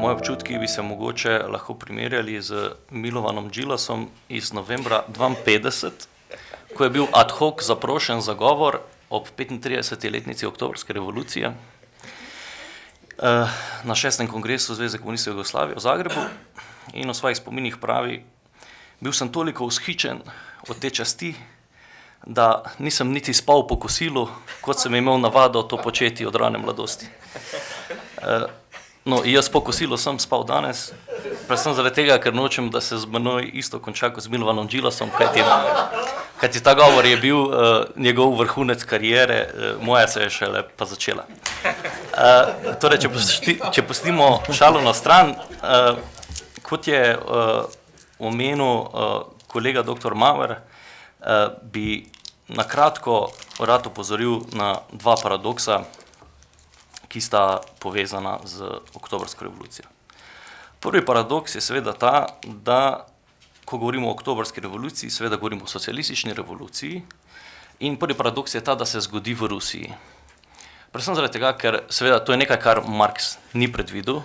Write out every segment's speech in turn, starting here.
Moji občutki bi se mogoče lahko primerjali z Milovanom Džilasom iz novembra 1952, ko je bil ad hoc zaprošen za govor ob 35. letnici oktobrske revolucije na 6. kongresu Zveze komunistov Jugoslavije v Zagrebu in v svojih spominih pravi: bil sem toliko vzhičen od te časti, da nisem niti spal po kosilu, kot sem imel navado to početi od rane mladosti. No, jaz po kosilu sem spal danes, predvsem zaradi tega, ker nočem, da se z menoj isto konča kot z Milovanom Džilasom, kajti ta govor je bil njegov vrhunec kariere, moja se je šele pa začela. Torej, če pustimo šalo na stran, kot je omenil kolega dr. Maver, bi na kratko rad opozoril na dva paradoksa, ki sta povezana z oktobrsko revolucijo. Prvi paradoks je seveda ta, da ko govorimo o oktobrski revoluciji, seveda govorimo o socialistični revoluciji, in prvi paradoks je ta, da se zgodi v Rusiji. Predvsem zaradi tega, ker seveda to je nekaj, kar Marx ni predvidel,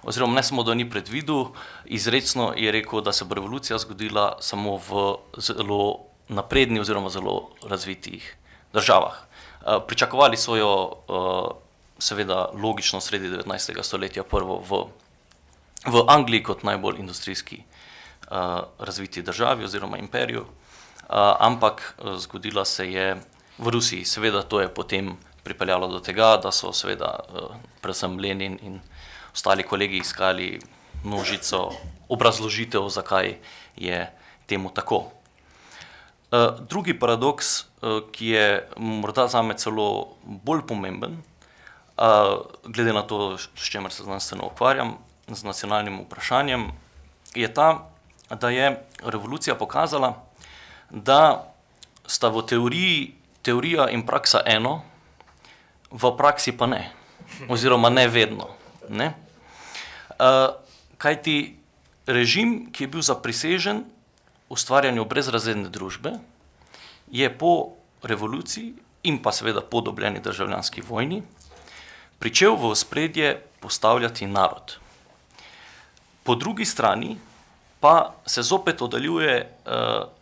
oziroma ne samo, da ni predvidel, izrecno je rekel, da se bo revolucija zgodila samo v zelo napredni oziroma zelo razvitih državah. Pričakovali so jo seveda logično sredi 19. stoletja prvo v Angliji kot najbolj industrijski razviti državi oziroma imperiju, ampak zgodila se je v Rusiji. Seveda to je potem pripeljalo do tega, da so seveda predvsem Lenin in ostali kolegi iskali množico obrazložitev, zakaj je temu tako. Drugi paradoks, ki je morda zame celo bolj pomemben, glede na to, s čemer se znanstveno ukvarjam, z nacionalnim vprašanjem, je ta, da je revolucija pokazala, da sta v teoriji teorija in praksa eno, v praksi pa ne, oziroma ne vedno. Ne? Kajti režim, ki je bil zaprisežen ustvarjanju brezrazredne družbe, je po revoluciji in pa seveda po dobljeni državljanski vojni pričel v ospredje postavljati narod. Po drugi strani pa se zopet oddaljuje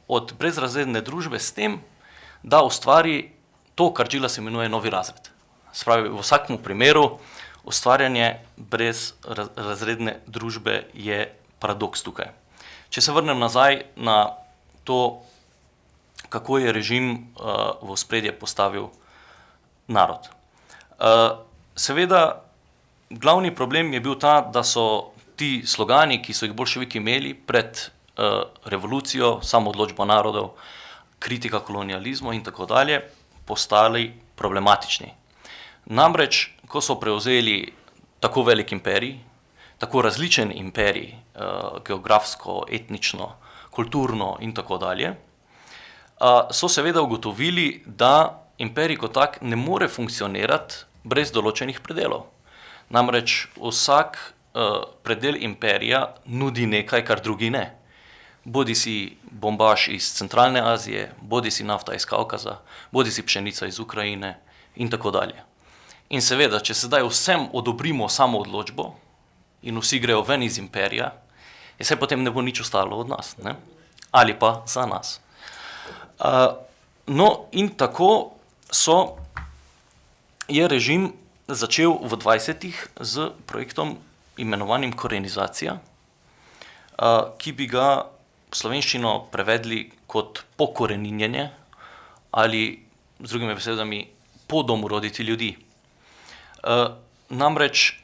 od brezrazredne družbe s tem, da ustvari to, kar Džilas imenuje novi razred. Spravi, v vsakem primeru ustvarjanje brezrazredne družbe je paradoks tukaj. Če se vrnem nazaj na to, kako je režim v ospredje postavil narod. Seveda, glavni problem je bil ta, da so ti slogani, ki so jih boljševiki imeli pred revolucijo, samoodločba narodov, kritika kolonializma in tako dalje, postali problematični. Namreč, ko so prevzeli tako velik imperij, tako različen imperij, geografsko, etnično, kulturno in tako dalje, so seveda ugotovili, da imperij kot tak ne more funkcionirati brez določenih predelov. Namreč vsak predel imperija nudi nekaj, kar drugi ne. Bodi si bombaž iz Centralne Azije, bodi si nafta iz Kavkaza, bodi si pšenica iz Ukrajine in tako dalje. In seveda, če sedaj vsem odobrimo samoodločbo in vsi grejo ven iz imperija, se potem ne bo nič ostalo od nas, ne? Ali pa za nas. No, in tako je režim začel v 20-ih z projektom imenovanim korenizacija, ki bi ga v slovenščino prevedli kot pokoreninjenje ali z drugimi besedami podomoroditi ljudi. Namreč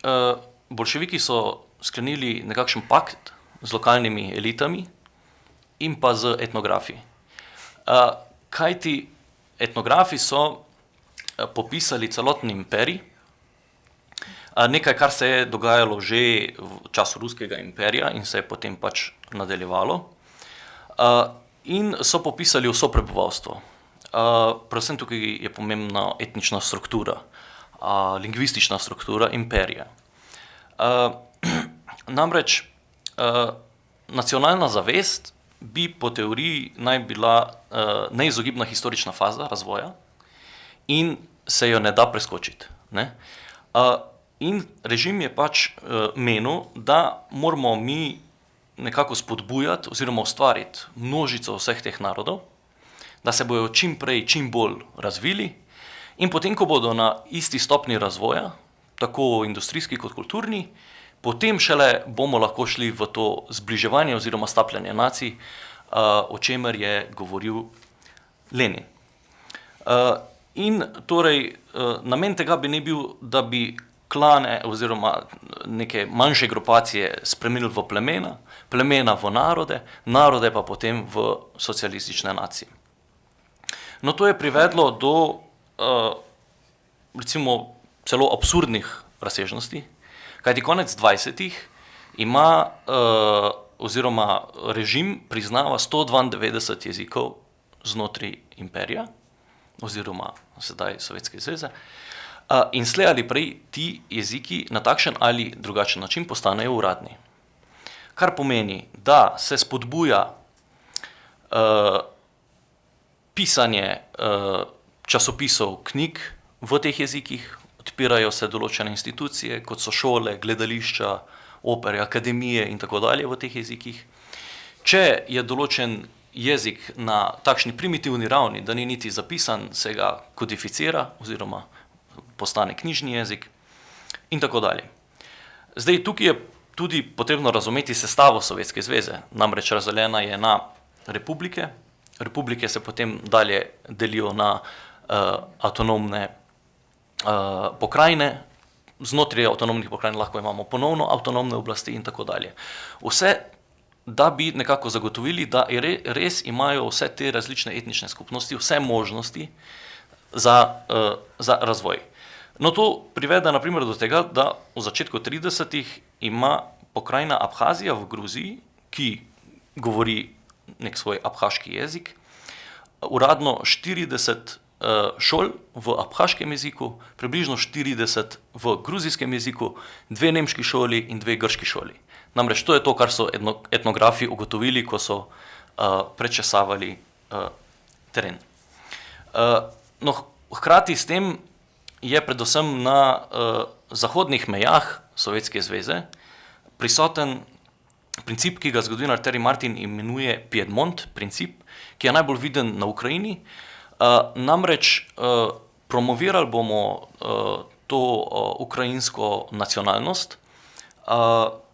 boljševiki so sklenili nekakšen pakt z lokalnimi elitami in pa z etnografi. Kajti etnografi so popisali celoten imperij, nekaj, kar se je dogajalo že v času ruskega imperija in se je potem pač nadaljevalo, in so popisali vso prebivalstvo. Predvsem tukaj je pomembna etnična struktura, lingvistična struktura imperija. Namreč nacionalna zavest bi po teoriji naj bila neizogibna historična faza razvoja in se jo ne da preskočiti. Ne? In režim je pač menil, da moramo mi nekako spodbujati oziroma ustvariti množico vseh teh narodov, da se bojo čim prej, čim bolj razvili in potem, ko bodo na isti stopni razvoja, tako industrijski kot kulturni, potem šele bomo lahko šli v to zbliževanje oziroma stapljanje nacij, o čemer je govoril Lenin. In torej namen tega bi ne bil, da bi klane oziroma neke manjše grupacije spremenili v plemena, plemena v narode, narode pa potem v socialistične nacije. No, to je privedlo do recimo celo absurdnih razsežnosti, kajti konec 20. ima oziroma režim priznava 192 jezikov znotraj imperija oziroma sedaj Sovjetske zveze, in slej ali prej ti jeziki na takšen ali drugačen način postanejo uradni. Kar pomeni, da se spodbuja pisanje časopisov, knjig v teh jezikih, odpirajo se določene institucije, kot so šole, gledališča, opere, akademije in tako dalje v teh jezikih. Če je določen jezik na takšni primitivni ravni, da ni niti zapisan, se ga kodificira oziroma postane knjižni jezik in tako dalje. Zdaj, tukaj je tudi potrebno razumeti sestavo Sovjetske zveze, namreč razdeljena je na republike, republike se potem dalje delijo na avtonomne pokrajine, znotraj avtonomnih pokrajin lahko imamo ponovno avtonomne oblasti in tako dalje. Vse, da bi nekako zagotovili, da res imajo vse te različne etnične skupnosti, vse možnosti za razvoj. No, to privede na primer do tega, da v začetku 30-ih ima pokrajina Abhazija v Gruziji, ki govori nek svoj abhaški jezik, uradno 40 šol v abhaškem jeziku, približno 40 v gruzijskem jeziku, 2 nemški šoli in 2 grški šoli. Namreč to je to, kar so etnografi ugotovili, ko so prečesavali teren. No, hkrati s tem je predvsem na zahodnih mejah Sovjetske zveze prisoten princip, ki ga zgodovinar Terry Martin imenuje Piedmont princip, ki je najbolj viden na Ukrajini. Namreč promovirali bomo to ukrajinsko nacionalnost,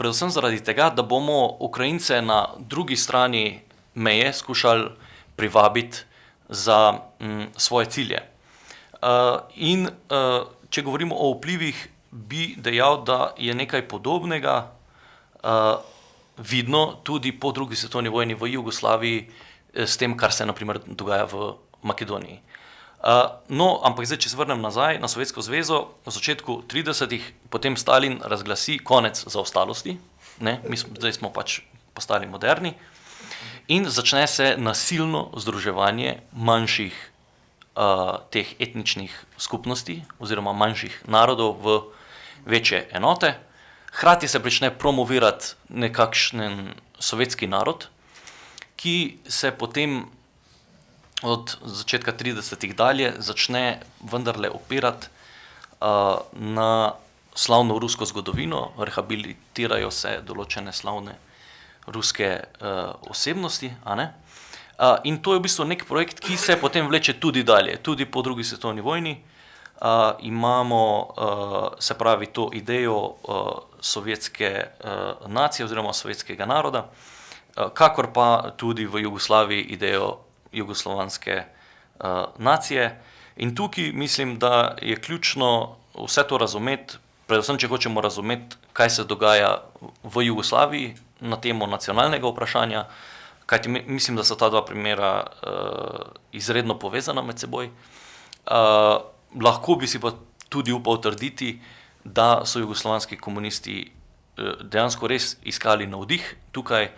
predvsem zaradi tega, da bomo Ukrajince na drugi strani meje skušali privabiti za svoje cilje. In če govorimo o vplivih, bi dejal, da je nekaj podobnega vidno tudi po drugi svetovni vojni v Jugoslaviji s tem, kar se na primer dogaja v Makedoniji. No, ampak zdaj, če se vrnem nazaj na Sovjetsko zvezo, v začetku 30-ih potem Stalin razglasi konec zaostalosti, zdaj smo pač postali moderni, in začne se nasilno združevanje manjših teh etničnih skupnosti oziroma manjših narodov v večje enote. Hkrati se prične promovirati nekakšen sovjetski narod, ki se potem od začetka 30-ih dalje začne vendarle opirati na slavno rusko zgodovino, rehabilitirajo se določene slavne ruske osebnosti, a ne? In to je v bistvu nek projekt, ki se potem vleče tudi dalje, tudi po drugi svetovni vojni. Imamo, se pravi, to idejo sovjetske nacije oziroma sovjetskega naroda, kakor pa tudi v Jugoslaviji idejo jugoslovanske nacije. In tukaj mislim, da je ključno vse to razumeti, predvsem če hočemo razumeti, kaj se dogaja v Jugoslaviji na temo nacionalnega vprašanja, kajti mislim, da so ta dva primera izredno povezana med seboj. Lahko bi si pa tudi upal trditi, da so jugoslovanski komunisti dejansko res iskali navdih tukaj,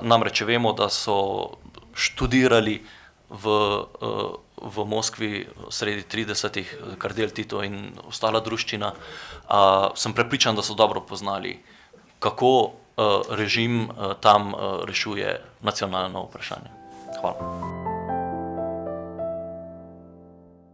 namreč vemo, da so študirali v Moskvi sredi 30-ih, Kardel Tito in ostala druščina. Sem prepričan, da so dobro poznali, kako režim tam rešuje nacionalno vprašanje. Hvala.